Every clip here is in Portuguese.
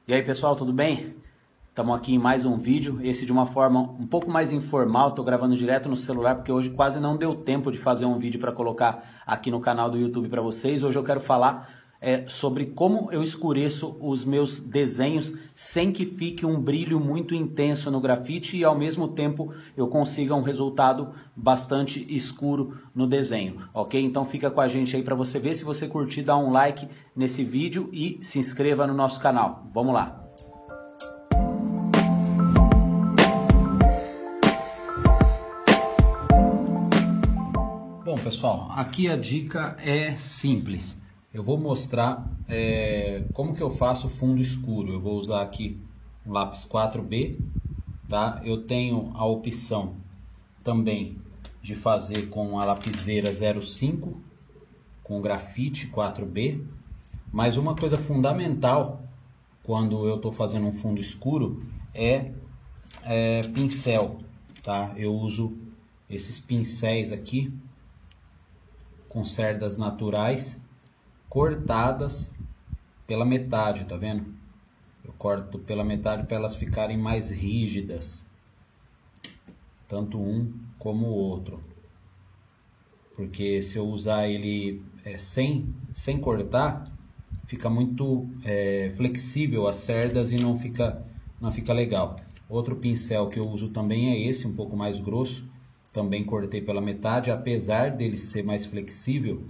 E aí pessoal, tudo bem? Estamos aqui em mais um vídeo, esse de uma forma um pouco mais informal, estou gravando direto no celular porque hoje quase não deu tempo de fazer um vídeo para colocar aqui no canal do YouTube para vocês. Hoje eu quero falar sobre como eu escureço os meus desenhos sem que fique um brilho muito intenso no grafite e ao mesmo tempo eu consiga um resultado bastante escuro no desenho, ok? Então fica com a gente aí para você ver. Se você curtir, dá um like nesse vídeo e se inscreva no nosso canal. Vamos lá! Bom pessoal, aqui a dica é simples. Eu vou mostrar como que eu faço fundo escuro. Eu vou usar aqui um lápis 4B, tá? Eu tenho a opção também de fazer com a lapiseira 05, com grafite 4B. Mas uma coisa fundamental quando eu estou fazendo um fundo escuro é pincel, tá? Eu uso esses pincéis aqui com cerdas naturais cortadas pela metade, tá vendo? Eu corto pela metade para elas ficarem mais rígidas, tanto um como o outro, porque se eu usar ele sem cortar, fica muito flexível as cerdas e não fica legal. Outro pincel que eu uso também é esse, um pouco mais grosso, também cortei pela metade. Apesar dele ser mais flexível,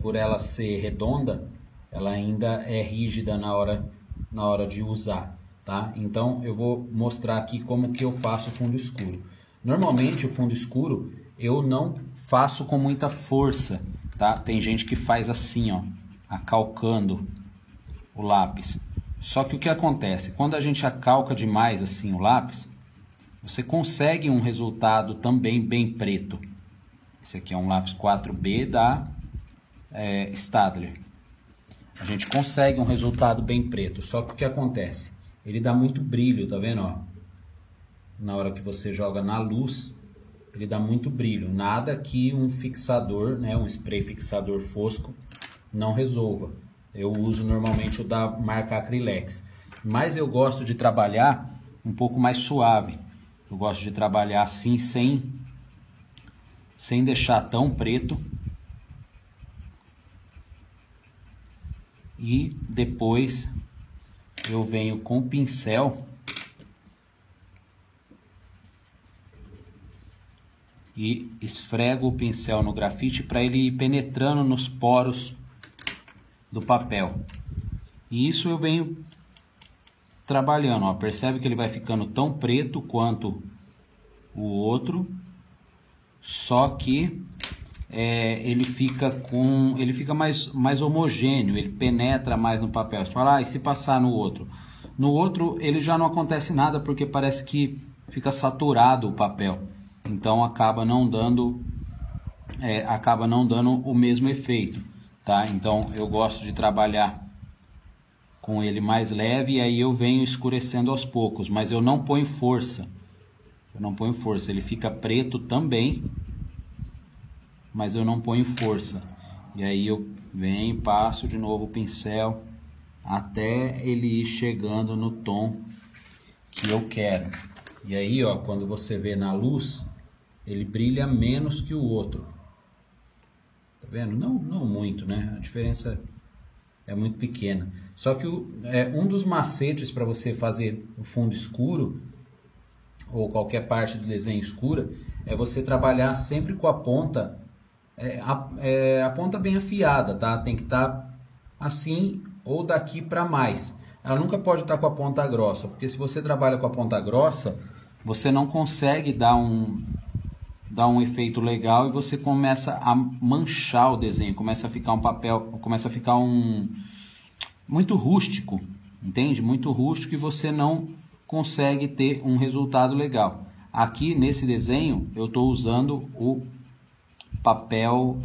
por ela ser redonda, ela ainda é rígida na hora de usar, tá? Então eu vou mostrar aqui como que eu faço o fundo escuro. Normalmente o fundo escuro eu não faço com muita força, tá? Tem gente que faz assim, ó, acalcando o lápis. Só que o que acontece? Quando a gente acalca demais assim o lápis, você consegue um resultado também bem preto. Esse aqui é um lápis 4B da Staedtler. A gente consegue um resultado bem preto, só que o que acontece? Ele dá muito brilho, tá vendo? Ó? Na hora que você joga na luz, ele dá muito brilho. Nada que um fixador, né, um spray fixador fosco não resolva. Eu uso normalmente o da marca Acrylex, mas eu gosto de trabalhar um pouco mais suave. Eu gosto de trabalhar assim, sem deixar tão preto. E depois eu venho com o pincel e esfrego o pincel no grafite para ele ir penetrando nos poros do papel. E isso eu venho trabalhando, ó. Percebe que ele vai ficando tão preto quanto o outro, só que ele fica mais homogêneo, ele penetra mais no papel. Você fala, e se passar no outro? No outro ele já não acontece nada, porque parece que fica saturado o papel, então acaba não dando o mesmo efeito, tá? Então eu gosto de trabalhar com ele mais leve, e aí eu venho escurecendo aos poucos, mas eu não ponho força. Ele fica preto também, mas eu não ponho força. E aí eu venho, passo de novo o pincel até ele ir chegando no tom que eu quero. E aí, ó, quando você vê na luz, ele brilha menos que o outro. Tá vendo? Não muito, né? A diferença é muito pequena. Só que um dos macetes para você fazer o fundo escuro, ou qualquer parte do desenho escura, é você trabalhar sempre com a ponta, a ponta bem afiada, tá? Tem que estar assim ou daqui para mais. Ela nunca pode estar com a ponta grossa, porque se você trabalha com a ponta grossa, você não consegue dar um efeito legal e você começa a manchar o desenho, começa a ficar muito rústico, entende? Muito rústico, e você não consegue ter um resultado legal. Aqui nesse desenho eu estou usando o papel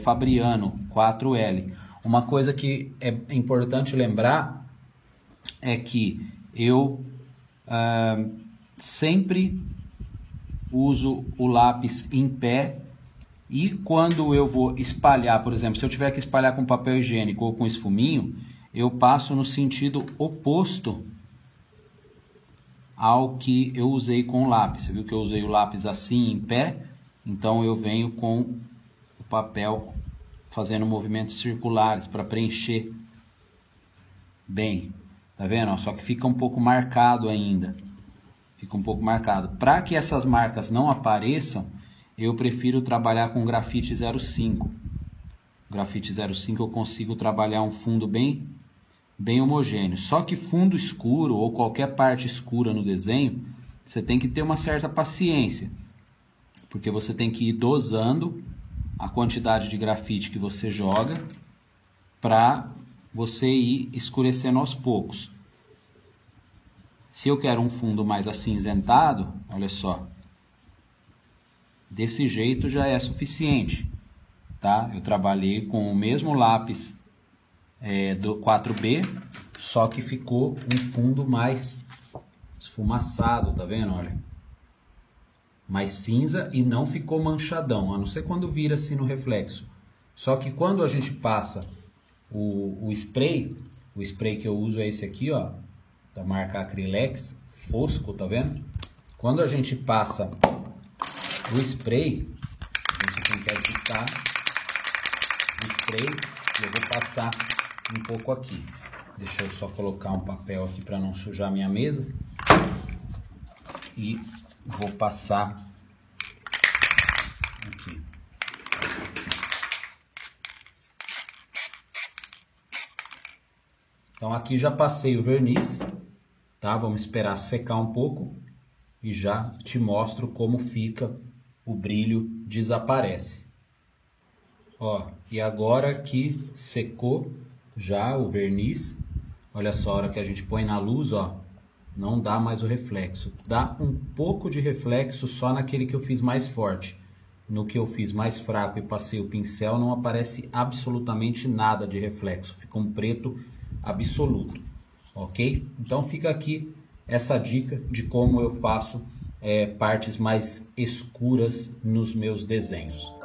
Fabriano 4L. Uma coisa que é importante lembrar é que eu sempre uso o lápis em pé, e quando eu vou espalhar, por exemplo, se eu tiver que espalhar com papel higiênico ou com esfuminho, eu passo no sentido oposto ao que eu usei com o lápis. Você viu que eu usei o lápis assim, em pé? Então eu venho com o papel fazendo movimentos circulares para preencher bem. Tá vendo? Só que fica um pouco marcado ainda. Fica um pouco marcado. Para que essas marcas não apareçam, eu prefiro trabalhar com grafite 05. Grafite 05 eu consigo trabalhar um fundo bem homogêneo. Só que fundo escuro ou qualquer parte escura no desenho, você tem que ter uma certa paciência. Porque você tem que ir dosando a quantidade de grafite que você joga para você ir escurecendo aos poucos. Se eu quero um fundo mais acinzentado, olha só, desse jeito já é suficiente, tá? Eu trabalhei com o mesmo lápis do 4B, só que ficou um fundo mais esfumaçado, tá vendo? Olha, mais cinza e não ficou manchadão, a não ser quando vira assim no reflexo. Só que quando a gente passa o spray que eu uso é esse aqui, ó, da marca Acrylex, fosco, tá vendo? Quando a gente passa o spray, a gente tem que agitar o spray e eu vou passar um pouco aqui. Deixa eu só colocar um papel aqui para não sujar minha mesa. E vou passar aqui. Então aqui já passei o verniz, tá? Vamos esperar secar um pouco e já te mostro como fica o brilho, desaparece. Ó, e agora que secou já o verniz, olha só, a hora que a gente põe na luz, ó, não dá mais o reflexo. Dá um pouco de reflexo só naquele que eu fiz mais forte. No que eu fiz mais fraco e passei o pincel, não aparece absolutamente nada de reflexo. Fica um preto absoluto, ok? Então fica aqui essa dica de como eu faço partes mais escuras nos meus desenhos.